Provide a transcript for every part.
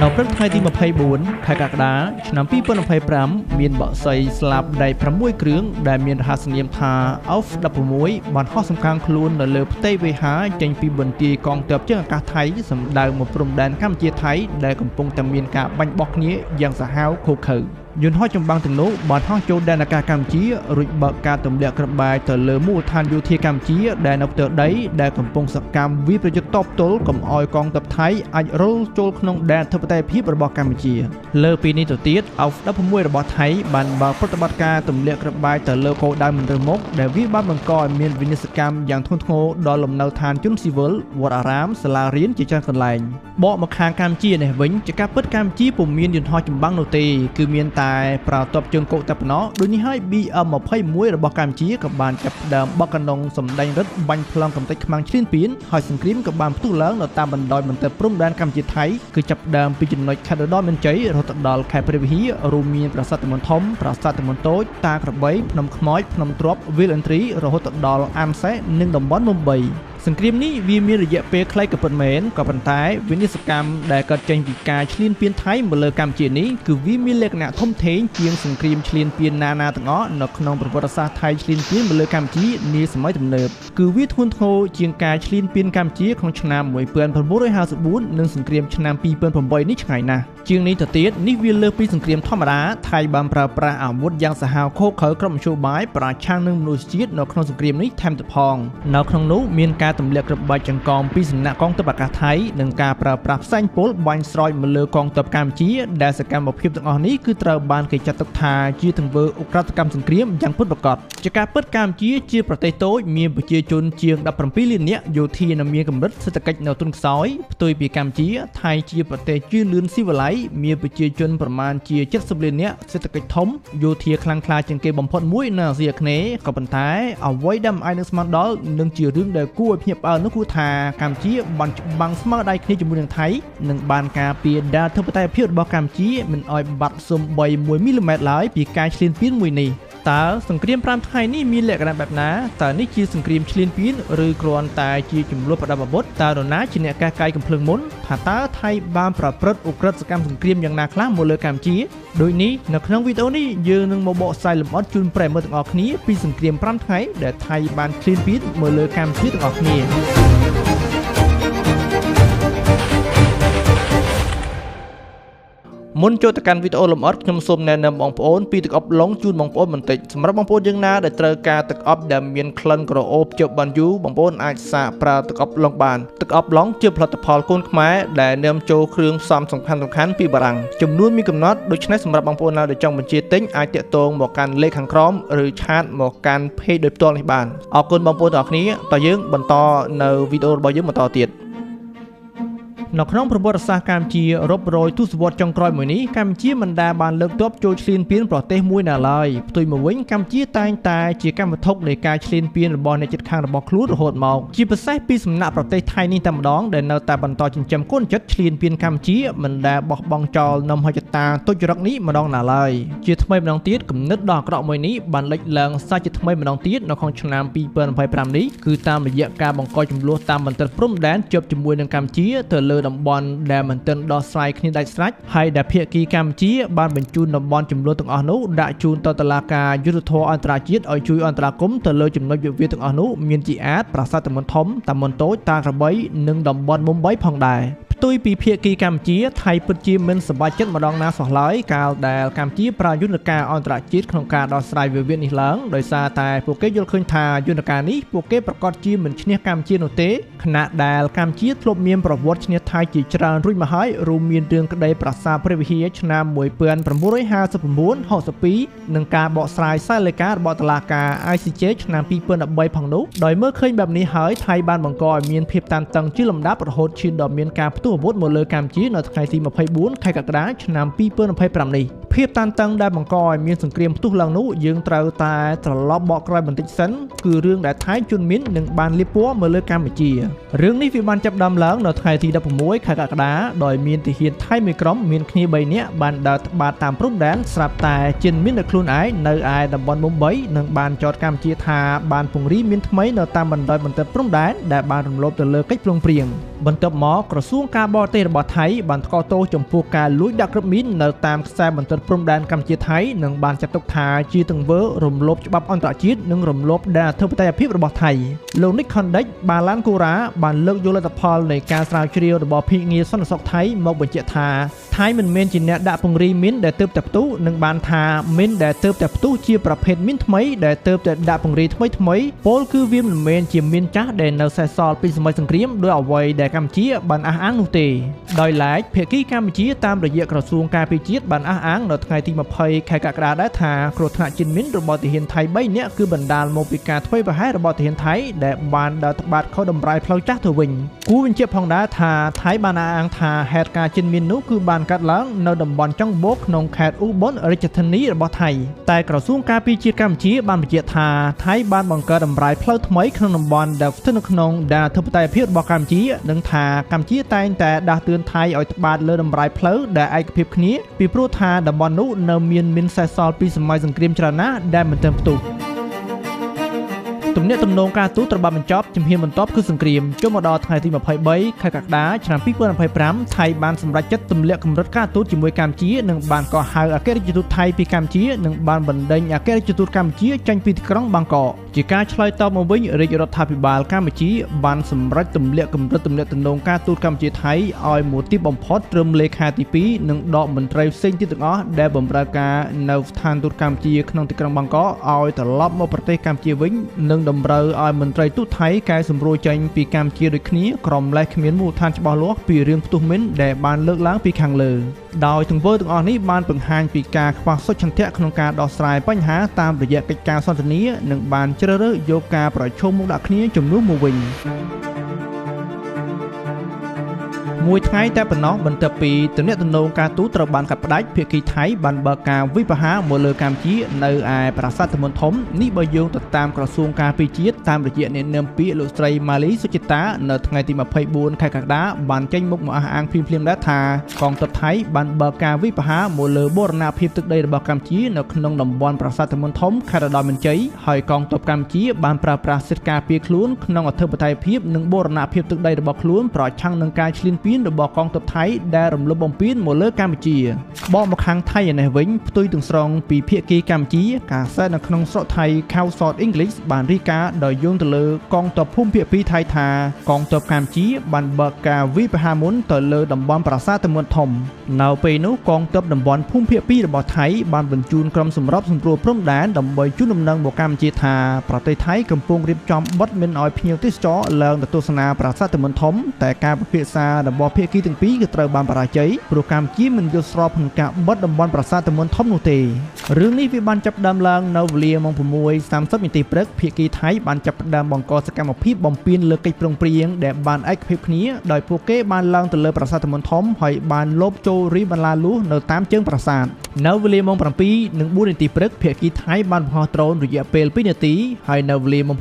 នៅព្រឹកថ្ងៃទី24 ខែកក្កដាឆ្នាំ2025មានបក្សីស្លាប់ដៃ6គ្រឿងដែលមានរហស្សនាមថា F16 បានហោះសំខាងខ្លួននៅលើផ្ទៃវេហាចេញពីបន្ទាយកងទ័ពជើងអាកាសថៃសម្ដៅមកព្រំដែនកម្ពុជាថៃដែលកំពុងតែមានការបាញ់បោះគ្នាយ៉ាងសាហាវឃោរឃៅយន្តហោះចម្បាំងទាំងនោះបានហោះចូលដែនអាកាសកម្ពុជារួចបើកការទម្លាក់គ្រាប់បែកទៅលើមូលដ្ឋានយោធាកម្ពុជាដែលនៅផ្ទៃដីដែលកំពុងសកម្មវាយប្រយុទ្ធតបទល់កុំឲ្យកងទ័ពថៃអាចរុលចូលក្នុងដែនអធិបតេយ្យភាពរបស់កម្ពុជាលើពីនេះទៅទៀត F16 របស់ថៃបានបើកប្រតិបត្តិការទម្លាក់គ្រាប់បែកទៅលើគោលដៅមិនរើសមុខដែលវាបានបង្កឲ្យមានវិនាសកម្មយ៉ាងធ្ងន់ធ្ងរដល់លំនៅឋានជនស៊ីវិលវត្តអារាមសាលារៀនជាច្រើនកន្លែងបកមកខាងកម្ពុជានេះវិញជាការពិតកម្ពុជាពុំមានយន្តហោះចម្បាំងនោះទេគឺមានតែប្រើទ័ពជើងគោកតែប៉ុណ្ណោះដូចនេះហើយ BM21 របស់កម្ពុជាក៏បានចាប់ផ្ដើមបកកណ្ដុងសម្ដែងរឹតបាញ់ប្លង់កំទេចខ្មាំងឈ្លានពានហើយសង្គ្រាមក៏បានផ្ទុះឡើងនៅតាមបណ្ដោយបន្ទាត់ព្រំដែនកម្ពុជាថៃគឺចាប់ផ្ដើមពីចំណុចខេត្តឧត្តរមានជ័យរហូតដល់ខេត្តព្រះវិហាររួមមានប្រាសាទតំបន់ធំប្រាសាទតំបន់តូចតាក្របីភ្នំខ្មោចភ្នំទ្រាប់វាលឥន្ទ្រីរហូតដល់អាមសេះនិងតំបន់មុំបីសង្គ្រាមនេះវាមានរយៈពេលខ្លីក៏ពិតមែនក៏ប៉ុន្តែវិនិស្សកម្មដែលកើតចេញពីការឈ្លានពានថៃមកលើកម្ពុជានេះគឺវាមានលក្ខណៈធំធេងជាងសង្គ្រាមឈ្លានពានណាទាំងអស់នៅក្នុងប្រវត្តិសាស្ត្រថៃឈ្លានពានមកលើកម្ពុជានាសម័យទំនើបគឺវាធ្ងន់ធ្ងរជាងការឈ្លានពានកម្ពុជាក្នុងឆ្នាំ1954និងសង្គ្រាមឆ្នាំ2008នេះឆ្ងាយណាស់ជាងនេះទៅទៀតនេះវាលើសពីសង្គ្រាមធម្មតាថៃបានប្រើប្រាស់អាវុធយ៉ាងសាហាវឃោរឃៅក្រុមមធ្យោបាយប្រឆាំងនឹងមនុស្សជាតិនៅក្នុងសង្គ្រាមនេះថែមទៀតផងនៅក្នុងនោះមានការទម្លាក់គ្រាប់បែកចង្កងពីសំណាក់កងទ័ពអាកាសថៃនិងការប្រើប្រាស់ផ្សែងពុលបាញ់ស្រោចមកលើកងទ័ពកម្ពុជាដែលសកម្មភាពទាំងអស់នេះគឺត្រូវបានគេចាត់ទុកថាជាទង្វើឧក្រិដ្ឋកម្មសង្គ្រាមយ៉ាងពិតប្រាកដជាការពិតកម្ពុជាជាប្រទេសតូចមានប្រជាជនជាង17លាននាក់យោធានៅមានកម្រិតសេដ្ឋកិច្ចនៅទុនខ្សោយផ្ទុយពីកម្ពុជាថៃជាប្រទេសជឿនលឿនស៊ីវិល័យមានប្រជាជនប្រមាណជា70លាននាក់សេដ្ឋកិច្ចធំយោធាខ្លាំងក្លាជាងគេបំផុតមួយនៅអាស៊ីអាគ្នេយ៍ក៏ប៉ុន្តែអ្វីដែលមិនអាចនឹងស្មានដល់នឹងជារឿងដែលគួរឲ្យភ្ញាក់ផ្អើលនោះគឺថាកម្ពុជាបានច្បាំងស្មារតីគ្នាជាមួយនឹងថៃនិងបានការពារដែនអធិបតេយ្យភាពរបស់កម្ពុជាមិនឲ្យបាត់សូម្បី1មីលីម៉ែត្រឡើយពីការឈ្លានពានមួយនេះតើសង្គ្រាម5ថ្ងៃនេះមានលក្ខណៈបែបណាតើនេះជាសង្គ្រាមឈ្លានពានឬគ្រាន់តែជាចំនួនប្រដាប់អាវុធតើនរណាជាអ្នកកះកាយកំភ្លើងមុនថាតើថៃបានប្រព្រឹត្តឧក្រិដ្ឋសកម្មសង្គ្រាមយ៉ាងណាខ្លះមកលើកម្ពុជាដូចនេះនៅក្នុងវីដេអូនេះយើងនឹងមកបកស្រាយលម្អិតជូនប្រិយមិត្តទាំងអស់គ្នាពីសង្គ្រាម5ថ្ងៃដែលថៃបានឈ្លានពានមកលើកម្ពុជាទាំងអស់គ្នាមុនចូលទៅកាន់វីដេអូលម្អិតខ្ញុំសូមណែនាំបងប្អូនពីទឹកអប់ឡុងជូនបងប្អូនបន្តិចសម្រាប់បងប្អូនយើងណាដែលត្រូវការទឹកអប់ដែលមានក្លិនក្រអូបជាប់បានយូរបងប្អូនអាចសាកប្រើទឹកអប់ឡុងបានទឹកអប់ឡុងជាផលិតផលកូនខ្មែរដែលនាំចូលគ្រឿងផ្សំសំខាន់ពីបារាំងចំនួនមានកំណត់ដូច្នេះសម្រាប់បងប្អូនណាដែលចង់បញ្ជាទិញអាចតាក់ទងមកកាន់លេខខាងក្រោមឬឆាតមកកាន់ page ដោយផ្ទាល់នេះបានអរគុណបងប្អូនទាំងអស់គ្នាតើយើងបន្តនៅវីដេអូរបស់យើងបន្តទៀតនៅក្នុងប្រវត្តិសាស្ត្រកម្ពុជារាប់រយទសវត្សរ៍ចុងក្រោយមួយនេះកម្ពុជាមិនដែលបានលើកទ័ពចូលឈ្លានពានប្រទេសមួយណាឡើយផ្ទុយមកវិញកម្ពុជាតែងតែជាកម្មវត្ថុនៃការឈ្លានពានរបស់អ្នកជិតខាងរបស់ខ្លួនរហូតមកជាពិសេសពីសំណាក់ប្រទេសថៃនេះតែម្ដងដែលនៅតែបន្តចិញ្ចឹមកូនចិត្តឈ្លានពានកម្ពុជាមិនដែលបោះបង់ចោលនំហិច្ឆតាទុច្ចរិតនេះម្ដងណាឡើយជាថ្មីម្ដងទៀតគំនិតដ៏អាក្រក់មួយនេះបានលេចឡើងសាជាថ្មីម្ដងទៀតនៅក្នុងឆ្នាំ2025នេះគឺតាមរយៈការបង្កចំនួនតាមបន្ទាត់ព្រំដែនជាប់ជាមួយនឹងកម្ពុជាទៅលើតំបន់ដែលមិនទាន់ដោះស្រាយគ្នាដាច់ស្រេចហើយដែលភាគីកម្ពុជាបានបញ្ជូនតំបន់ចំនួនទាំងអស់នោះដាក់ជូនទៅតុលាការយុត្តិធម៌អន្តរជាតិឲ្យជួយអន្តរាគមន៍ទៅលើចំណុចវិវាទទាំងអស់នោះមានជាអាចប្រាសាទតំបន់ធំតំបន់តូចតាក្របីនិងតំបន់មុំបីផងដែរផ្ទុយពីភាគីកម្ពុជាថៃពិតជាមិនសប្បាយចិត្តម្ដងណាសោះឡើយកាលដែលកម្ពុជាប្រើយន្តការអន្តរជាតិក្នុងការដោះស្រាយវិវាទនេះឡើងដោយសារតែពួកគេយល់ឃើញថាយន្តការនេះពួកគេប្រកាសជាមិនឈ្នះកម្ពុជានោះទេខណៈដែលកម្ពុជាធ្លាប់មានប្រវត្តិឈ្នះថៃជាច្រើនរួចមកហើយរួមមានរឿងក្តីប្រាសាទព្រះវិហារឆ្នាំ1959-62និងការបកស្រាយសាលលេខារបស់តុលាការ ICJ ឆ្នាំ2013ផងនោះដោយមើលឃើញបែបនេះហើយថៃបានបង្កឲ្យមានភាពតានតឹងជាលំដាប់រហូតឈានដល់មានការផ្ទុះអាវុធមកលើកម្ពុជានៅថ្ងៃទី24ខែកក្កដាឆ្នាំ2025នេះភាពតានតឹងដែលបង្កឲ្យមានសង្គ្រាមផ្ទុះឡើងនោះយើងត្រូវតែត្រឡប់បកក្រោយបន្តិចសិនគឺរឿងដែលថៃជន់មីននឹងបានលាបពណ៌មកលើកម្ពុជារឿងនេះវាបានចាប់ផ្ដើមឡើងនៅថ្ងៃទី16ខែកក្កដាដោយមានទាហានថៃមួយក្រុមមានគ្នា3នាក់បានដើរត្បាតតាមព្រំដែនស្រាប់តែជិនមានតែខ្លួនឯងនៅឯតំបន់មុំបីនិងបានចោទកម្ពុជាថាបានពង្រីកមានថ្មីនៅតាមបណ្ដោយបន្ទាត់ព្រំដែនដែលបានរំលោភទៅលើកិច្ចព្រមព្រៀងបន្ទាប់មកក្រសួងការ ការបរទេសរបស់ថៃបានថ្កោលទោសចំពោះការលួចដាក់គ្រាប់មីននៅតាមខ្សែបន្ទាត់ព្រំដែនកម្ពុជាថៃនិងបានចាត់ទុកថាជាទង្វើរំលោភច្បាប់អន្តរជាតិនិងរំលោភដល់អធិបតេយ្យភាពរបស់ថៃលោក Nick Condech បានឡានកូរ៉ាបានលើកយកលទ្ធផលនៃការស្រាវជ្រាវរបស់ភាគងារសន្តិសុខថៃមកបញ្ជាក់ថាថៃមិនមែនជាអ្នកដាក់ពង្រីមីនដែលទើបតែផ្ទុះនិងបានថាមីនដែលទើបតែផ្ទុះជាប្រភេទមីនថ្មីដែលទើបតែដាក់ពង្រីថ្មីពលគឺវាមិនមែនជាមីនចាស់ដែលនៅសេសសល់ពីសម័យសង្គ្រាមដោយអ្វីដែលកម្ពុជាបានអះអាងនោះទេដោយឡែកភាគីកម្ពុជាតាមរយៈក្រសួងការពារជាតិបានអះអាងនៅថ្ងៃទី20ខែកក្កដាដែរថាគ្រោះថ្នាក់ជាតិមីនរបស់ទាហានថៃ3នាក់គឺបណ្ដាលមកពីការធ្វេសប្រហែសរបស់ទាហានថៃដែលបានដើរត្បាតខុសតម្រាយផ្លូវចាស់ទៅវិញគួរបញ្ជាក់ផងដែរថាថៃបានអះអាងថាហេតុការណ៍ជាតិមីននោះគឺបានកាត់ឡើងនៅតំបន់ចុងបូកក្នុងខេត្តឧបលរាជធានីរបស់ថៃតែក្រសួងការពារជាតិកម្ពុជាបានបញ្ជាក់ថាថៃបានបង្កើតតម្រាយផ្លូវថ្មីក្នុងតំបន់ដែលស្ថិតនៅក្នុងដែនអធិបតេយ្យភាពរបស់កម្ពុជានិងថាកម្ពុជាតែងតែដាស់តឿនថៃឲ្យត្បាតលើតម្រាយផ្លូវដែលឯកភាពគ្នាពីព្រោះថាតំបន់នោះនៅមានសេសសល់ពីសម័យសង្គ្រាមច្រើនណាស់ដែលមិនទាន់ផ្ទុះទំនាក់ទំនងការទូតត្រូវបានបញ្ចប់ជំហានបន្ទាប់គឺសង្គ្រាមចូលមកដល់ថ្ងៃទី23ខែកក្កដាឆ្នាំ2025ថៃបានសម្រេចចិត្តទម្លាក់កម្រិតការទូតជាមួយកម្ពុជានិងបានកោះហៅអគ្គរដ្ឋទូតថៃពីកម្ពុជានិងបានបណ្ដេញអគ្គរដ្ឋទូតកម្ពុជាចេញពីទីក្រុងបាងកកជាការឆ្លើយតបមកវិញរាជរដ្ឋាភិបាលកម្ពុជាបានសម្រេចទម្លាក់កម្រិតទំនាក់ទំនងការទូតកម្ពុជាថៃឲ្យមួយទីបំផុតត្រឹមលេខាទី2និងដកមន្ត្រីផ្សេងទៀតទាំងអស់ដែលបម្រើការនៅស្ថានទូតកម្ពុជាក្នុងទីក្រុងបាងកកឲ្យត្រឡប់មកប្រទេសកម្ពុជាវិញនិងតម្រូវឲ្យមន្ត្រីទូតថៃកែសម្រួលចេញពីកម្ពុជាដូចគ្នាក្រមលេះគ្មានមូលដ្ឋានច្បាស់លាស់ពីរឿងផ្ទុះមីនដែលបានលើកឡើងពីខាងលើដោយទង្វើទាំងអស់នេះបានបង្ហាញពីការខ្វះសុចន្ទៈក្នុងការដោះស្រាយបញ្ហាតាមរយៈកិច្ចការសន្ទនានិងបានជ្រើសរើសយកការប្រជុំមុខដាក់គ្នាជំនួសមកវិញមួយថ្ងៃតែប៉ុណ្ណោះបន្ទាប់ពីទំនាក់ទំនងការទូតត្រូវបានកាត់ផ្តាច់ភាគីថៃបានបើកការវិភាហាមកលើកម្ពុជានៅឯប្រាសាទមន្តធំនេះបើយោងទៅតាមក្រសួងការពារជាតិតាមរយៈអ្នកនាំពាក្យលោកស្រីម៉ាលីសុចិតានៅថ្ងៃទី24ខែកក្កដាបានចេញមុខមកអះអាងភ្លាមៗដែរថាកងទ័ពថៃបានបើកការវិភាហាមកលើបូរណភាពទឹកដីរបស់កម្ពុជានៅក្នុងតំបន់ប្រាសាទមន្តធំខេត្តឧត្តរមានជ័យហើយកងទ័ពកម្ពុជាបានប្រើប្រាស់សិទ្ធិការពារខ្លួនក្នុងអធិបតេយ្យភាពនិងបូរណភាពទឹកដីរបស់ខ្លួនប្រឆាំងនឹងការឈ្លានពានរបស់កងទ័ពថៃដែលរំលោភបំពានមកលើកម្ពុជាបកមកខាងថៃឯនេះវិញផ្ទុយទាំងស្រុងពីភាគីកម្ពុជាការសែននៅក្នុងស្រុកថៃ South English បានរាយការណ៍ដោយយោងទៅលើកងទ័ពភូមិភាគ2ថៃថាកងទ័ពកម្ពុជាបានបើកការវិភាហាមុនទៅលើតំបន់ប្រាសាទមន្តធំនៅពេលនោះកងទ័ពតំបន់ភូមិភាគ2របស់ថៃបានបញ្ជូនក្រុមសម្របសម្រួលព្រំដែនដើម្បីជូនដំណឹងមកកម្ពុជាថាប្រទេសថៃកំពុងរៀបចំបិទមិនឲ្យភ្ញៀវទេសចរឡើងទៅទស្សនាប្រាសាទមន្តធំតែការពិភាក្សារបស់ភាគីទាំងពីរគឺត្រូវបានបរាជ័យព្រោះកម្ពុជាមិនយល់ស្របក្នុងការបិទតំបន់ប្រាសាទមន្តធំនោះទេរឿងនេះវាបានចាប់ផ្ដើមឡើងនៅវេលាម៉ោង 6:30 នាទីព្រឹកភាគីថៃបានចាប់ផ្ដើមបង្កសកម្មភាពបំពានលើកិច្ចព្រមព្រៀងដែលបានឯកភាពគ្នាដោយពួកគេបានឡើងទៅលើប្រាសាទមន្តធំហើយបានលបចូលរីបន្លាលួសនៅតាមជើងប្រាសាទនៅវេលាម៉ោង 7:04 នាទីព្រឹកភាគីថៃបានបង្ហោះដ្រូនរយៈពេល 2 នាទីហើយនៅវេលាម៉ោង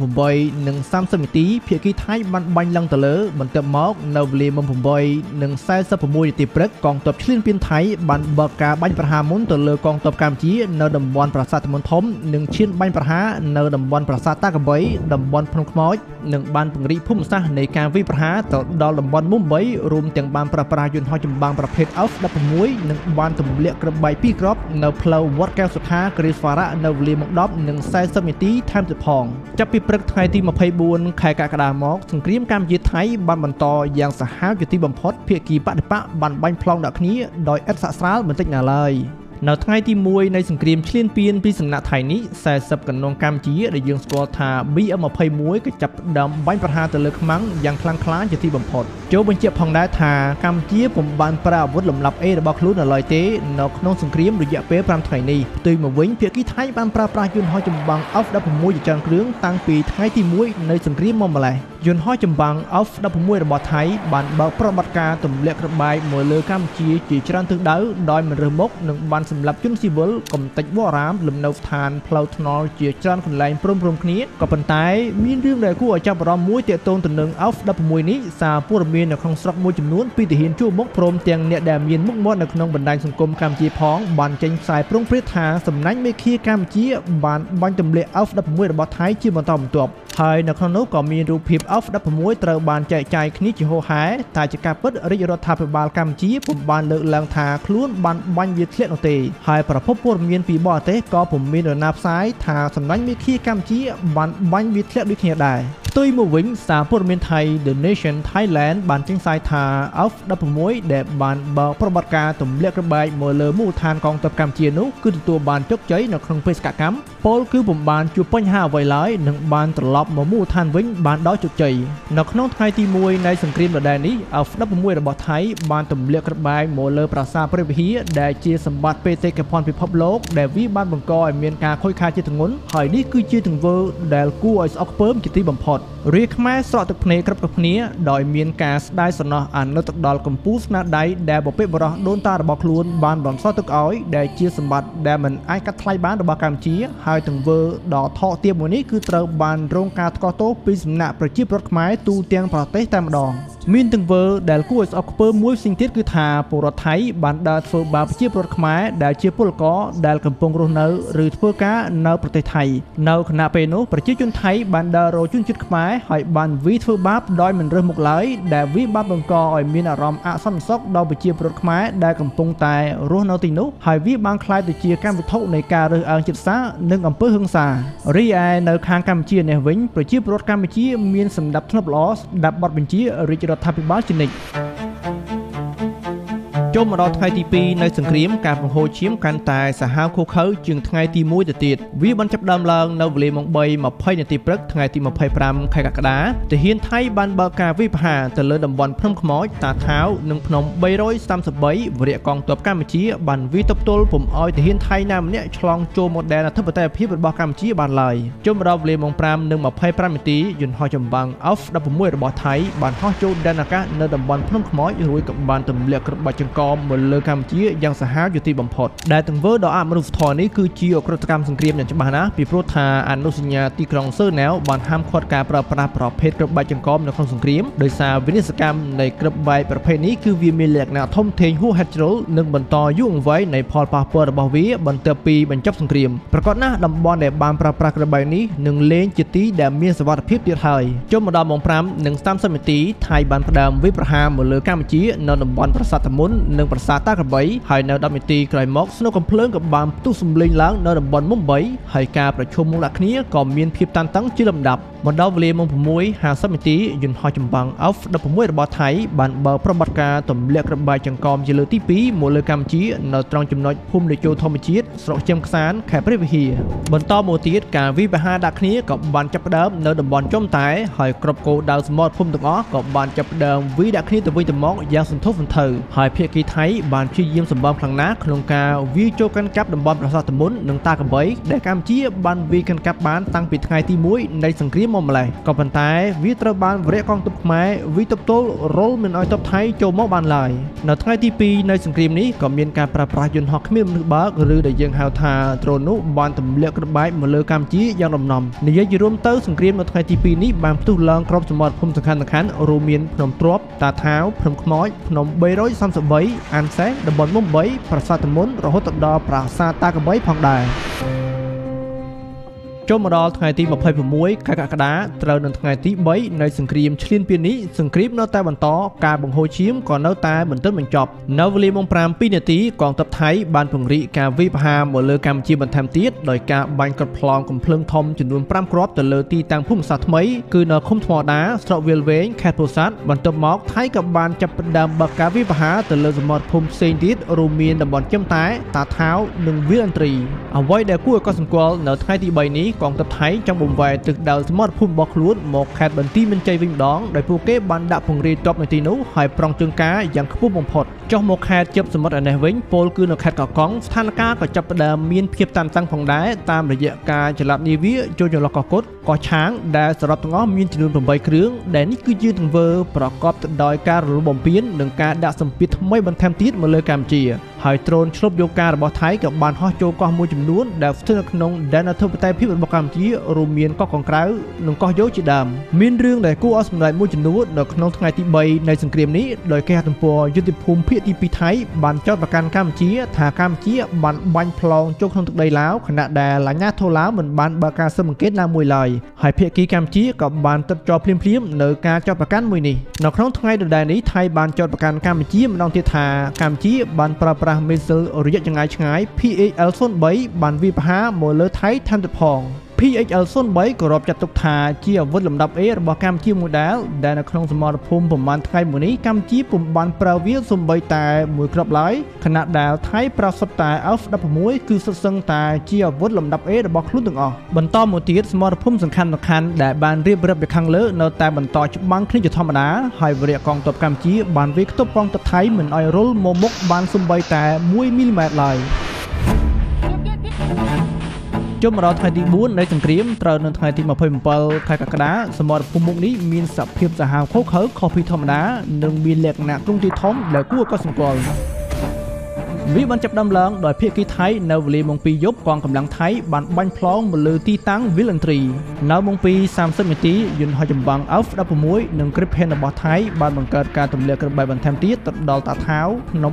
8:30 នាទីភាគីថៃបានបាញ់ឡើងទៅលើបន្ទាប់មកនៅវេលាម៉ោង 8:46 នាទីព្រឹកកងទ័ពឈ្លានពានថៃបានបើកការបាញ់ប្រហារមុនទៅលើកងទ័ពកម្ពុជានៅតំបន់ប្រាសាទមន្តធំនិងឈានបាញ់ប្រហារនៅតំបន់ប្រាសាទតាកបីតំបន់ភ្នំខ្មោចនិងបានពង្រីកភូមិសាស្ត្រនៃការវាយប្រហារទៅដល់តំបន់មុំ3រួមទាំងបានប្រើប្រាស់យន្តហោះចម្បាំងប្រភេទ F-16 និងបានទម្លាក់គ្រាប់បែក2គ្រាប់នៅផ្លូវវត្តកែវសុខាគ្រីស្វារៈនៅវេលាម៉ោង 10:40 នាទីថែមទៀតផងចាប់ពីព្រឹកថ្ងៃទី24ខែកក្កដាមកសង្គ្រាមកម្ពុជាថៃបានបន្តយ៉ាងសាហាវជាទីបំផុតភាគីបដិបកបានបាញ់ប្លង់ដាក់គ្នាដោយឥតសាកស្រាលបន្តិចណាឡើយនៅថ្ងៃទី1នៃសង្គ្រាមឈ្លានពានពីសំណាក់ថៃនេះ40កណ្ដុងកម្ពុជាដែលយើងស្គាល់ថា BM21 ក៏ចាប់ផ្ដើមបាញ់ប្រហារទៅលើខ្មាំងយ៉ាងខ្លាំងក្លាជាទីបំផុតចូលបញ្ជាក់ផងដែរថាកម្ពុជាពុំបានប្រើអាវុធលំដាប់ A របស់ខ្លួននៅឡើយទេនៅក្នុងសង្គ្រាមរយៈពេល5ថ្ងៃនេះផ្ទុយមកវិញភាគីថៃបានប្រើប្រាស់យន្តហោះចម្បាំង F-16 ជាច្រើនគ្រឿងតាំងពីថ្ងៃទី1នៃសង្គ្រាមមកម្ល៉េះយន្តហោះចម្បាំង F-16 របស់ថៃបានបើកប្រតិបត្តិការទម្លាក់គ្រាប់បែកមកលើកម្ពុជាជាច្រើនទិសដៅដោយមិនរើសមុខនិងបាន សម្រាប់ជនស៊ីវិលកំតិចវត្តអារាមលំនៅឋានផ្លូវថ្នល់ជាច្រើនកន្លែងព្រមគ្នាក៏ប៉ុន្តែមានរឿងដែលគួរឲ្យចាប់អារម្មណ៍មួយទាក់ទងទៅនឹង AUF16 នេះសារព័ត៌មាននៅក្នុងស្រុកមួយចំនួនពីទាហានជួរមុខព្រមទាំងអ្នកដែលមានមុខមាត់នៅក្នុងបណ្ដាញសង្គមកម្ពុជាផងបានចេញផ្សាយប្រុងព្រាតថាសំណាញ់មេឃាកម្ពុជាបានបាញ់ទម្លាក់ AUF16 របស់ថៃជាបន្តបន្ទាប់ហើយនៅក្នុងនោះក៏មានរូបភាព AUF16 ត្រូវបានចែកចាយគ្នាជាហូរហែតែជាការពិតរាជរដ្ឋាភិបាលកម្ពុជាពុំបានលើកឡើងថាខ្លួនបានបាញ់វាធ្លាក់នោះទេហើយប្រភពព័ត៌មានពីបរទេសក៏ពុំមាននរណាផ្សាយថាសំណាញ់មេឃាកម្ពុជាបានបាញ់វាធ្លាក់ដូចគ្នាដែរផ្ទុយមកវិញសារព័ត៌មានថៃ The Nation Thailand បានចេញផ្សាយថា AUF16 ដែលបានបើកប្រតិបត្តិការទម្លាក់គ្រាប់បែកមកលើមូលដ្ឋានកងទ័ពកម្ពុជានោះគឺទទួលបានជោគជ័យនៅក្នុងបេសកកម្មពលគឺពុំបានជួបបញ្ហាអ្វីឡើយនិងបានត្រឡប់មកមូលដ្ឋានវិញបានដោយជោគជ័យនៅក្នុងថ្ងៃទី1នៃសង្គ្រាមដដែលនេះ AUF16 របស់ថៃបានទម្លាក់គ្រាប់បែកមកលើប្រាសាទព្រះវិហារដែលជាសម្បត្តិបេតិកភណ្ឌពិភពលោកដែលវាបានបង្កឲ្យមានការខូចខាតជាធ្ងន់ហើយនេះគឺជាទង្វើដែលគួរឲ្យស្អប់ខ្ពើមជាទីបំផុតរាជខ្មែរស្រក់ទឹកភ្នែកគ្រប់គ្នាដោយមានការស្ដាយសំណោះអាណិតទៅដល់កម្ពុជាស្នាដៃដែលបុព្វបុរសដូនតារបស់ខ្លួនបានបន្សល់ទុកឲ្យដែលជាសម្បត្តិដែលមិនអាចកាត់ថ្លៃបានរបស់កម្ពុជាហើយទង្វើដ៏ថោកទាបមួយនេះគឺត្រូវបានរងការថ្កោលទោសពីសំណាក់ប្រជាពលរដ្ឋខ្មែរទូទាំងប្រទេសតែម្ដងមានទង្វើដែលគួរឲ្យស្អប់ខ្ពើមមួយផ្សេងទៀតគឺថាពលរដ្ឋថៃបានដើរធ្វើបាបប្រជាពលរដ្ឋខ្មែរដែលជាពលករដែលកំពុងរស់នៅឬធ្វើការនៅប្រទេសថៃនៅខណៈពេលនោះប្រជាជនថៃបានដើររកជនជាតិខ្មែរហើយបានវាយធ្វើបាបដោយមិនរើសមុខឡើយដែលវាបានបង្កឲ្យមានអារម្មណ៍អសន្តិសុខដល់ប្រជាពលរដ្ឋខ្មែរដែលកំពុងតែរស់នៅទីនោះហើយវាបានក្លាយទៅជាកម្មវិធីនៃការរើសអើងជាតិសាសន៍និងអំពើហិង្សារីឯនៅខាងកម្ពុជានេះវិញប្រជាពលរដ្ឋកម្ពុជាមានសណ្ដាប់ធ្នាប់ល្អស្ដាប់បទបញ្ជារាជរដ្ឋាភិបាលជានិច្ចចូលមកដល់ថ្ងៃទី2នៃសង្គ្រាមការបង្ហូរឈាមកាន់តែសាហាវឃោឃៅជាងថ្ងៃទី1ទៅទៀតវាបានចាប់ផ្ដើមឡើងនៅវេលាម៉ោង 3:20 នាទីព្រឹកថ្ងៃទី25 ខែកក្កដាទាហានថៃបានបើកការវាយប្រហារទៅលើតំបន់ភ្នំខ្មោចតាថាវនិងភ្នំ333វរៈកងទ័ពកម្ពុជាបានវាយទប់ទល់ពុំឲ្យទាហានថៃណាម្នាក់ឆ្លងចូលមកដែនអធិបតេយ្យភាពរបស់កម្ពុជាបានឡើយចូលមកដល់វេលាម៉ោង 5:25 នាទីយន្តហោះចម្បាំង AUF16 របស់ថៃបានហោះចូលដែនអាកាសនៅតំបន់ភ្នំខ្មោចរួចក៏បានទម្លាក់គ្រាប់បាច់ចង្កមកលើកម្ពុជាយ៉ាងសាហាវជាទីបំផុតដែលទង្វើដ៏អមនុស្សធម៌នេះគឺជាអក្រិតកម្មសង្គ្រាមយ៉ាងច្បាស់ណាស់ពីព្រោះថាអនុសញ្ញាទីក្រុងសឺណែវបានហាមឃាត់ការប្រើប្រាស់ប្រភេទគ្រាប់បែកចង្កមនៅក្នុងសង្គ្រាមដោយសារវិនាសកម្មនៃគ្រាប់បែកប្រភេទនេះគឺវាមានលក្ខណៈធំធេងហួសហេតុជ្រុលនិងបន្តយូរអង្វែងនៃផលប៉ះពាល់របស់វាបន្ទាប់ពីបញ្ចប់សង្គ្រាមប្រកបណាស់តំបន់ដែលបានប្រើប្រាស់គ្រាប់បែកនេះនឹងលែងជាទីដែលមានសុវត្ថិភាពទៀតហើយចុះមកដល់ម៉ោង 5:30 នាទីថៃបានផ្ដើមវាយប្រហារមកលើកម្ពុជានៅតំបន់ប្រាសាទតាមុននិងប្រាសាទតាក្របីហើយនៅ10នាទីក្រោយមកស្នូកំភ្លើងក៏បានផ្ទុះសម្លេងឡើងនៅតំបន់មុំ3ហើយការប្រជុំមុខដាក់គ្នាក៏មានភាពតានតឹងជាលំដាប់មកដល់វេលាម៉ោង 6:50 នាទីយន្តហោះចម្បាំង AUF16 របស់ថៃបានបើកប្រតិបត្តិការទម្លាក់គ្រាប់បែកចង្កមជាលើកទី2មកលើកម្ពុជានៅត្រង់ចំណុចភូមិតេជោធម្មជាតិស្រុកជាមខ្សានខេត្តព្រះវិហារបន្តមកទៀតការវាយប្រហារដាក់គ្នាក៏បានចាប់ផ្ដើមនៅតំបន់ចំតែហើយគ្រប់គោលដៅសមរភូមិទាំងអស់ក៏បានចាប់ផ្ដើមវាយដាក់គ្នាទៅវិញទៅមកយ៉ាងសន្ធោសន្ធៅហើយភាគីថៃបានព្យាយាមសម្បំខ្លាំងណាស់ក្នុងការវាយចូលកាន់កាប់តំបន់ប្រាសាទតាមុននិងតាក្របីដែលកម្ពុជាបានវាយកាន់កាប់បានតាំងពីថ្ងៃទី1នៃសង្គ្រាមមកម្លេះក៏ប៉ុន្តែវាត្រូវបានវរៈកងទ័ពខ្មែរវាយទប់ទល់រលមិនឲ្យទ័ពថៃចូលមកបានឡើយនៅថ្ងៃទី2នៃសង្គ្រាមនេះក៏មានការប្រើប្រាស់យន្តហោះគ្មានមនុស្សបើកឬដែលយើងហៅថាដ្រូននោះបានទម្លាក់គ្រាប់បែកមកលើកម្ពុជាយ៉ាងដំណំនិយាយជារួមទៅសង្គ្រាមនៅថ្ងៃទី2នេះបានផ្ទុះឡើងគ្រប់សមរភូមិសំខាន់ៗរួមមានភ្នំទ្រាប់តាថាវភ្នំខ្មោចភ្នំ333អានសេះតំបន់មុំ3ប្រាសាទតាមុនរហូតដល់ប្រាសាទតាក្របីផងដែរចូលមកដល់ថ្ងៃទី26 ខែកក្កដាត្រូវនៅថ្ងៃទី3នៃសង្គ្រាមឈ្លានពាននេះសង្គ្រាមនៅតែបន្តការបង្ហូរឈាមក៏នៅតែមិនទាន់បញ្ចប់នៅវេលាម៉ោង 5:02 នាទីកងទ័ពថៃបានពង្រីកការវាយប្រហារមកលើកម្ពុជាបន្ថែមទៀតដោយការបាញ់គ្រាប់ប្លង់កំភ្លើងធំចំនួន5គ្រាប់ទៅលើទីតាំងភូមិសាស្ត្រថ្មីគឺនៅឃុំថ្មដាស្រុកវាលវែងខេត្តពោធិ៍សាត់បន្ទាប់មកថៃក៏បានចាប់ផ្ដើមបើកការវាយប្រហារទៅលើសមរភូមិផ្សេងទៀតរួមមានតំបន់ចំតែតាថាវនិងវាលអន្ត្រីអ្វីដែលគួរឲ្យកត់សម្គាល់នៅថ្ងៃទី3នេះកងទ័ពថៃចង់បំវែទិសដៅសមរភូមិរបស់ខ្លួនមកខេត្តបន្ទាយមានជ័យវិញម្ដងដោយពួកគេបានដាក់ពង្រាយទ័ពនៅទីនោះហើយប្រង់ជើងការយ៉ាងខ្ពស់បំផុតចុះមកខេត្តជាប់សមុទ្រឯនេះវិញពលគឺនៅខេត្តកោះកុងស្ថានភាពក៏ចាប់ផ្ដើមមានភាពតានតឹងផងដែរតាមរយៈការចល័តនាវាចូលចន្លោះកោះកុដកោះឆាងដែលសរុបទាំងអស់មានចំនួន8គ្រឿងដែលនេះគឺជាទង្វើប្រកបទៅដោយការរំលោភបំពាននិងការដាក់សម្ពាធថ្មីបន្ថែមទៀតមកលើកម្ពុជា ហើយដ្រូនឆ្លប់យកការរបស់ថៃក៏បានហោះចូលកោះមួយចំនួនដែលស្ថិតនៅក្នុងដែនអធិបតេយ្យភាពរបស់កម្ពុជារួមមានកោះកង្ក្រៅនិងកោះយោជាដើមមានរឿងដែលគួរឲ្យសម្ដែងមួយចំនួននៅក្នុងថ្ងៃទី3នៃសង្គ្រាមនេះដោយគេហទំព័រយុទ្ធភូមិភាគទី2ថៃបានចោទប្រកាន់កម្ពុជាថាកម្ពុជាបានបាញ់ប្លង់ចូលក្នុងទឹកដីឡាវខណៈដែលអាជ្ញាធរឡាវមិនបានបើកការស៊ើបអង្កេតណាមួយឡើយហើយភាគីកម្ពុជាក៏បានទិតចោទភ្លាមៗនៅការចោទប្រកាន់មួយនេះនៅក្នុងថ្ងៃដដែលនេះថៃបានចោទប្រកាន់កម្ពុជាម្ដងទៀតថាកម្ពុជាបានប្រើប្រាស់មីស៊ីលរយៈចម្ងាយឆ្ងាយ PHL-03 បានវាយប្រហារមកលើថៃថែមទៀតផង PHL-03 ក៏រាប់ចាត់ទុកថាជាអាវុធលំដាប់ A របស់កម្ពុជាមួយដែលនៅក្នុងសមរភូមិប្រមាណថ្ងៃមួយនេះកម្ពុជាពុំបានប្រើវាសូម្បីតែមួយគ្រាប់ឡើយខណៈដែលថៃប្រើសុទ្ធតែ F-16 គឺសុទ្ធសឹងតែជាអាវុធលំដាប់ A របស់ខ្លួនទាំងអស់បន្តមកទៀតសមរភូមិសំខាន់ៗដែលបានរៀបរាប់ពីខាងលើនៅតែបន្តច្បាំងគ្នាជាធម្មតាហើយវរៈកងទ័ពកម្ពុជាបានវាយខ្ទប់កងទ័ពថៃមិនឲ្យរុលមកមុខបានសូម្បីតែ1 មីលីម៉ែត្រឡើយជុំដល់ថ្ងៃទី4នៃសង្គ្រាមត្រូវនៅថ្ងៃទី27ខែកក្កដាសមរភូមិមុខនេះមានសភាពសាហាវខុសខុសពីធម្មតានិងមានលក្ខណៈទ្រង់ទ្រាយធំដែលគួរឲ្យកត់សម្គាល់វាបានចាប់ផ្ដើមឡើងដោយភាគីថៃនៅវេលាម៉ោង2យប់កងកម្លាំងថៃបានបាញ់ប្លង់មកលើទីតាំង Villentry នៅម៉ោង2:30នាទីយន្តហោះចម្បាំង F-16 និង Gripen របស់ថៃបានបង្កើតការទម្លាក់គ្រាប់បែកបន្ថែមទៀតទៅដល់តាថាវភ្នំ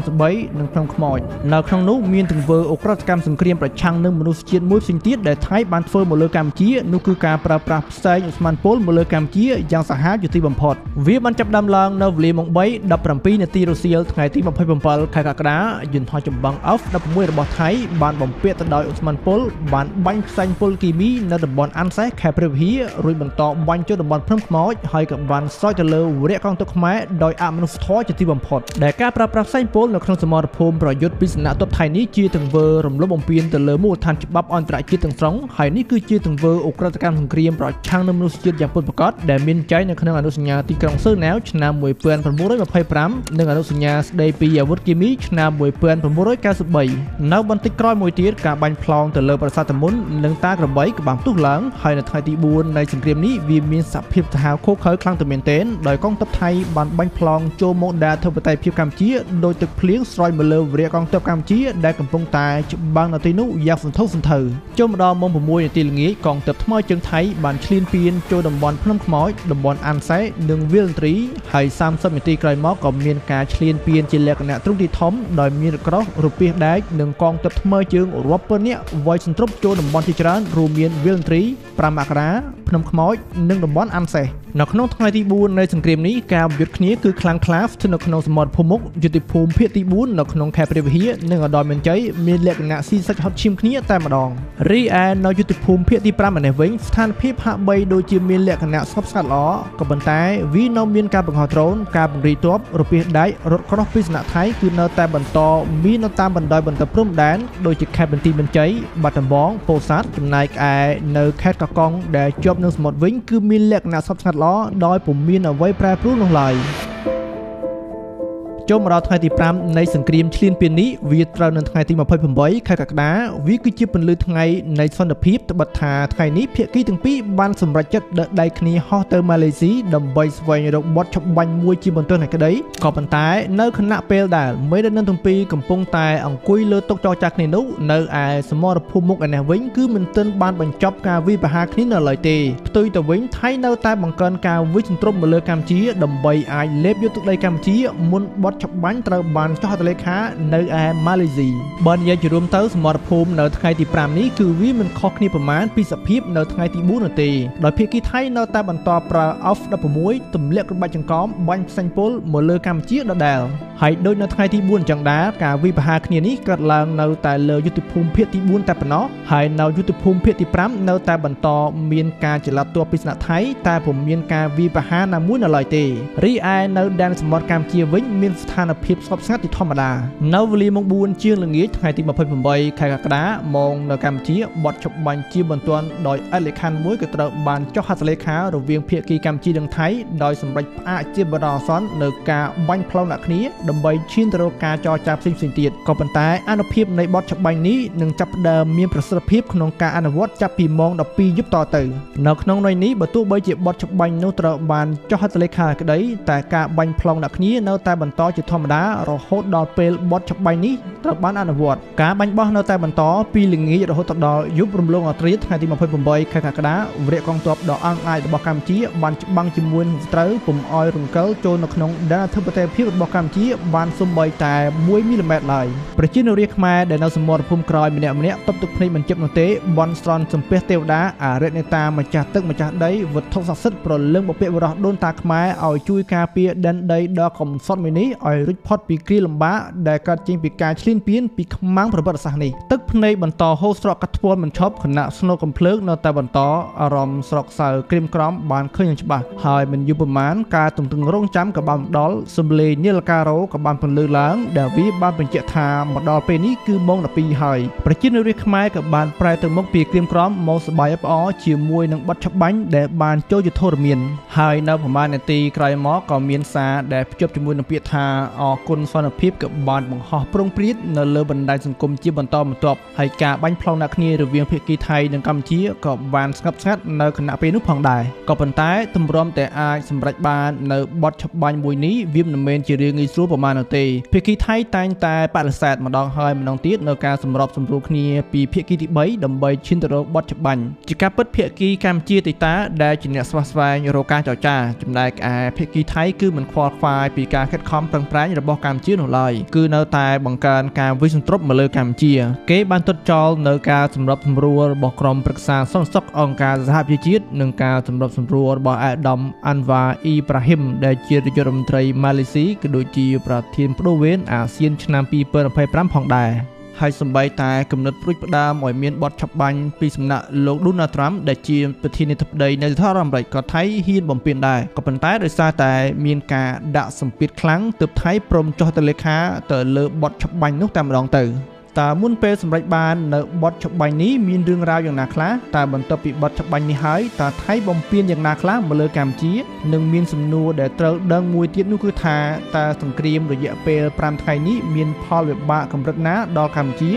333និងភ្នំខ្មោចនៅក្នុងនោះមានទង្វើអ ுக ្រិតកម្មសង្គ្រាមប្រឆាំងនឹងមនុស្សជាតិមួយផ្សេងទៀតដែលថៃបានធ្វើមកលើកម្ពុជានោះគឺការប្រើប្រាស់ផ្សែងឧស្ម័នពុលមកលើកម្ពុជាយ៉ាងសាហាវជាទីបំផុតវាបានចាប់ផ្ដើមឡើងនៅវេលាម៉ោង3:17នាទីរសៀលថ្ងៃទី27ខែកក្កដាយន្តហោះចម្បាំង F-16 របស់ថៃបានបំពាក់ទៅដោយឧស្ម័នពុលបានបាញ់ផ្សែងពុលគីមីនៅតំបន់អាន់សេះខេត្តព្រះវិហាររួចបន្តបាញ់ចូលតំបន់ភ្នំខ្មោចហើយក៏បានសោយទៅលើវរៈកងទ័ពខ្មែរដោយអមនុស្សធម៌ជាទីបំផុតដែលការប្រើប្រាស់ផ្សែងពុលនៅក្នុងសមរភូមិប្រយុទ្ធពីសំណាក់ទ័ពថៃនេះជាទង្វើរំលោភបំពានទៅលើមូលដ្ឋានច្បាប់អន្តរជាតិទាំងស្រុងហើយនេះគឺជាទង្វើអ ுக ្រិតកម្មសង្គ្រាមប្រឆាំងនឹងមនុស្សជាតិយ៉ាងពិតប្រាកដដែលមានចែងនៅក្នុងអនុសញ្ញាទីក្រុងសឺណាវឆ្នាំ1925និងអនុសញ្ញាស្តីពីអាវុធគីមីឆ្នាំ1993នៅបន្តិចក្រោយមួយទៀតការបាញ់ប្លង់ទៅលើប្រាសាទតាមុននិងតាក្របីក៏បានផ្ទុះឡើងហើយនៅថ្ងៃទី4នៃសង្គ្រាមនេះវាមានសភាពសាហាវឃោរឃៅខ្លាំងទៅមែនទែនដោយកងទ័ពថៃបានបាញ់ប្លង់ចូលមកដែនអធិបតេយ្យភាពកម្ពុជាដោយទឹកភ្លៀងស្រោចមកលើវរៈកងទ័ពកម្ពុជាដែលកំពុងតែច្បាំងនៅទីនោះយ៉ាងសន្ធោសន្ធៅចូលមកដល់ម៉ោង6នាទីល្ងាចកងទ័ពថ្មើរជើងថៃបានឈ្លានពានចូលតំបន់ភ្នំខ្មោចតំបន់អាន់សេះនិង Villentry ហើយ30នាទីក្រោយមកក៏មានការឈ្លានពានជាលក្ខណៈទ្រង់ទ្រាយធំដោយមានរក្រោះរពាសដែកនិងកងទ័ពថ្មើរជើងរាប់ពាន់នាក់វាយសន្ទ្រប់ចូលតំបន់ជាច្រើនរួមមាន Villentry 5 មករាភ្នំខ្មោចនិងតំបន់អាន់សេះនៅក្នុងថ្ងៃទី4នៃសង្គ្រាមនេះការប្រយុទ្ធគ្នាគឺខ្លាំងក្លាស្ថិតនៅក្នុងសមរភូមិមុខយុទ្ធភូមិភាគទី4នៅក្នុងខេត្តព្រះវិហារនិងឧត្តរមានជ័យមានលក្ខណៈស៊ីសាច់ហត់ឈាមគ្នាតែម្ដងរីឯនៅយុទ្ធភូមិភាគទី5នេះវិញស្ថានភាពហាក់បីដូចជាមានលក្ខណៈស្ងប់ស្ងាត់ល្អក៏ប៉ុន្តែវានៅមានការបង្ហោះដ្រូនការបង្រីទ័ពរពាសដែករថក្រោះពីសំណាក់ថៃគឺនៅតែបន្តមាននៅតាមបណ្ដោយបន្ទាប់ព្រំដែនដូចជាខេត្តបន្ទាយមានជ័យបាត់ដំបងពោធិ៍សាត់ចំណែកឯនៅខេត្តកោះកុងដែលជាប់នឹងសមុទ្រវិញគឺមានលក្ខណៈស្ងប់ស្ងាត់ល្អដោយពុំមានអ្វីប្រែប្រួលនោះឡើយចូលមកដល់ថ្ងៃទី5នៃសង្គ្រាមឈ្លានពាននេះវាត្រូវនៅថ្ងៃទី28ខែកក្កដាវាគឺជាពន្លឺថ្ងៃនៃសន្តិភាពត្បិតថាថ្ងៃនេះភាគីទាំងពីរបានសម្រេចចិត្តដឹកដៃគ្នាហោះទៅម៉ាឡេស៊ីដើម្បីស្វែងរកបទច្បាញ់មួយជាបន្ទាន់ក្តីក៏ប៉ុន្តែនៅខណៈពេលដែលមេដឹកនាំទាំងពីរកំពុងតែអង្គុយលើតុចរចាគ្នានោះនៅឯសមរភូមិមុខឯនេះវិញគឺមិនទាន់បានបញ្ចប់ការវាយប្រហារគ្នានៅឡើយទេផ្ទុយទៅវិញថៃនៅតែបង្កើនការវាយសន្ទ្រប់មកលើកម្ពុជាដើម្បីអាចលេបយកទឹកដីកម្ពុជាមុនបទច្បាញ់ត្រូវបានចុះហត្ថលេខានៅឯម៉ាឡេស៊ីបើនិយាយជារួមទៅសមរភូមិនៅថ្ងៃទី5នេះគឺវាមិនខុសគ្នាប្រមាណពីសភាពនៅថ្ងៃទី4នោះទេដោយភាគីថៃនៅតែបន្តប្រើ F-16 ទម្លាក់គ្រាប់បែកចង្កោមបាញ់ផ្សែងពុលមកលើកម្ពុជាដដែលហើយដូចនៅថ្ងៃទី4អញ្ចឹងដែរការវាយប្រហារគ្នានេះកើតឡើងនៅតែលើយុទ្ធភូមិភាគទី4តែប៉ុណ្ណោះហើយនៅយុទ្ធភូមិភាគទី5នៅតែបន្តមានការចល័តទ័ពពីសំណាក់ថៃតែពុំមានការវាយប្រហារណាមួយនៅឡើយទេរីឯនៅដែនសមុទ្រកម្ពុជាវិញមានស្ថានភាពស្ងប់ស្ងាត់ជាធម្មតានៅវេលាម៉ោង4ជាងល្ងាចថ្ងៃទី28ខែកក្កដាម៉ោងនៅកម្ពុជាបទច្បាញ់ជាបន្ទាន់ដោយអលិខណ្ឌមួយក៏ត្រូវបានចុះហត្ថលេខារវាងភាគីកម្ពុជានិងថៃដោយសម្រេចផ្អាកជាបណ្ដោះអាសន្ននៅការបាញ់ផ្លូវដាក់គ្នា ដើម្បីឈានទៅរកការចរចាផ្សេងៗទៀតក៏ប៉ុន្តែអានុភាពនៃបទច្បាញ់នេះនឹងចាប់ផ្ដើមមានប្រសិទ្ធភាពក្នុងការអនុវត្តចាប់ពីម៉ោង 12 យប់តទៅនៅក្នុងន័យនេះបើទោះបីជាបទច្បាញ់នោះត្រូវបានចុះហត្ថលេខាក្តីតែការបាញ់ប្លង់ដាក់គ្នានៅតែបន្តជាធម្មតារហូតដល់ពេលបទច្បាញ់នេះត្រូវបានអនុវត្តការបាញ់បោះនៅតែបន្តពីល្ងាចរហូតដល់យប់រំលងអត្រាថ្ងៃទី 28 ខែកក្កដាវរៈកងទ័ពដ៏អង់អាចរបស់កម្ពុជាបានច្បាំងជាមួយនឹងសត្រូវពុំអោយរង្គើចូលនៅក្នុងដែនអធិបតេយ្យភាពរបស់កម្ពុជាបានសូម្បីតែ1 មីលីម៉ែត្រឡើយប្រជាជនរាស្ត្រខ្មែរដែលនៅសមរភូមិក្រោយម្នាក់ទប់ទឹកភ្នែកមិនជិបនោះទេបន់ស្រន់សំពះទេវតាអរិយនេតាម្ចាស់ទឹកម្ចាស់ដីវត្ថុស័ក្តិសិទ្ធិប្រលឹងបុព្វបុរសដូនតាខ្មែរឲ្យជួយការពារដែនដីដ៏កំសត់មួយនេះឲ្យរួចផុតពីគ្រាលំបាកដែលកើតចេញពីការឈ្លានពានពីខ្មាំងប្រវត្តិសាស្ត្រនេះទឹកភ្នែកបន្តហូរស្រក់កាត់ធ្វល់មិនឈប់ខណៈស្នូកំភ្លើងនៅតែបន្តអារម្មណ៍ស្រកសៅក្រៀមក្រំបានឃើញយ៉ាងច្បាស់ហើយមិនយូរប៉ុន្មានការទន្ទឹងរង់ចាំក៏បានដល់សំឡេងនីលការ៉ូក៏បានពន្លឺឡើងដែលវាបានបញ្ជាក់ថាមកដល់ពេលនេះគឺម៉ោង 12 ហើយប្រជាជនរាស្ត្រខ្មែរក៏បានប្រែទៅមុខពីក្រៀមក្រំមកសប្បាយអបអរជាមួយនឹងបទច្បាញ់ដែលបានចូលជាធរមានហើយនៅប្រហែលនាទីក្រោយមកក៏មានសារដែលភ្ជាប់ជាមួយនឹងពាក្យថាអរគុណសន្តិភាពក៏បានបង្ហោះប្រងព្រាតនៅលើបណ្ដាញសង្គមជាបន្តបន្ទាប់ហើយការបាញ់ប្លង់ដាក់គ្នារវាងភាគីថៃនិងកម្ពុជាក៏បានស្ងប់ស្ងាត់នៅគណៈពេលនោះផងដែរក៏ប៉ុន្តែទម្រាំតែអាចសម្រេចបាននៅបទច្បាញ់មួយនេះវាមិនមែនជារឿងងាយស្រួលប្រហែលនោះទេភាគីថៃតែងតែបដិសេធម្ដងហើយម្ដងទៀតនៅការសម្របសម្រួលគ្នាពីភាគីទី3ដើម្បីឈានទៅរកបទច្បាញ់ជាការពិតភាគីកម្ពុជាទីតាដែលជាអ្នកស្វះស្វែងរកការចរចាចំណែកឯភាគីថៃគឺមិនខ្វល់ខ្វាយពីការខិតខំប្រឹងប្រែងរបស់កម្ពុជានោះឡើយគឺនៅតែបង្កើនការវិសសន្ទ្រប់មកលើកម្ពុជាគេបានទត់ចោលនៅការសម្របសម្រួលរបស់ក្រុមប្រឹក្សាសន្តិសុខអង្គការសហប្រជាជាតិនិងការសម្របសម្រួលរបស់អាដាមអាន់វ៉ាអ៊ីប្រាហ៊ីមដែលជានាយករដ្ឋមន្ត្រីម៉ាឡេស៊ីក៏ដូចជាប្រធានបដូវវេនអាស៊ានឆ្នាំ 2025 ផងដែរហើយសម្បីតែគំនិតព្រួយផ្ដើមឲ្យមានបទច្បាញ់ពីសំណាក់លោក Donald Trump ដែលជាប្រធានាធិបតីនៃសហរដ្ឋអាមេរិកក៏ថៃហ៊ានបំពេញដែរក៏ប៉ុន្តែដោយសារតែមានការដាក់សម្ពាធខ្លាំងទើបថៃព្រមចុះហត្ថលេខាទៅលើបទច្បាញ់នោះតែម្ដងទៅតើមុនពេលសម្រេចបាននៅបទច្បាញ់នេះមានរឿងរ៉ាវយ៉ាងណាខ្លះតើបន្ទាប់ពីបទច្បាញ់នេះហើយតើថៃបំពេញយ៉ាងណាខ្លះមកលើកម្ពុជានិងមានសំណួរដែលត្រូវដឹងមួយទៀតនោះគឺថាតើសង្គ្រាមរយៈពេល5ថ្ងៃនេះមានផលវិបាកកម្រិតណាដល់កម្ពុជា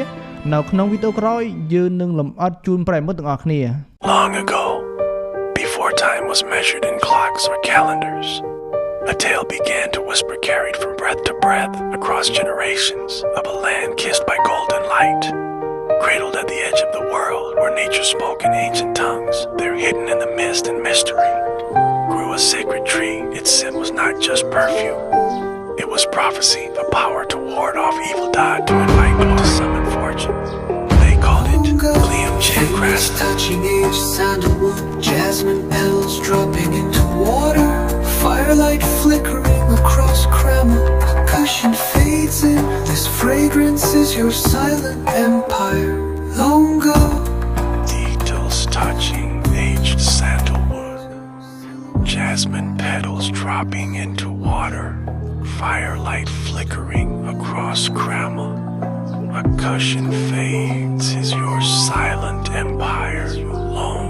នៅក្នុងវីដេអូក្រោយយើងនឹងលម្អិតជូនប្រិយមិត្តទាំងអស់គ្នា Long ago, before time was measured in clocks or calendars, a tale began to whisper carried from breath to breath across generations of a land kissed by golden light. Cradled at the edge of the world where nature spoke in ancient tongues, there hidden in the mist and mystery, grew a sacred tree. Its scent was not just perfume. It was prophecy, the power to ward off evil died to invite good to summon fortune. They called it Liam Chancras. Touching age, sandalwood, jasmine petals dropping into water. Firelight flickering across Kremlin, cushion fades in. This fragrance is your silent empire. Long ago, Needles touching aged sandalwood, jasmine petals dropping into water. Firelight flickering across Kremlin, a cushion fades is your silent empire. Long